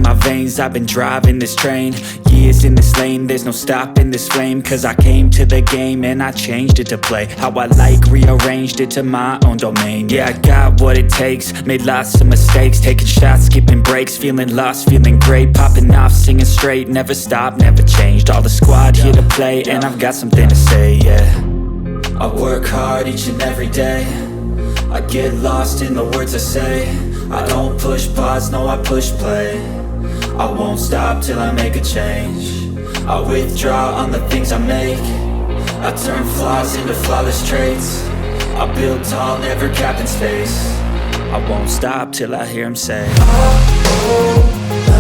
my veins, I've been driving this train. Years in this lane, there's no stopping this flame. Cause I came to the game and I changed it to play how I like, rearranged it to my own domain. Yeah, I got what it takes, made lots of mistakes, taking shots, skipping breaks, feeling lost, feeling great, popping off, singing straight, never stopped, never changed. All the squad here to play, and I've got something to say, yeah. I work hard each and every day, I get lost in the words I say. I don't push pause, no I push play. I won't stop till I make a change. I withdraw on the things I make. I turn flaws into flawless traits. I build tall, never capped in space. I won't stop till I hear him say, oh, oh.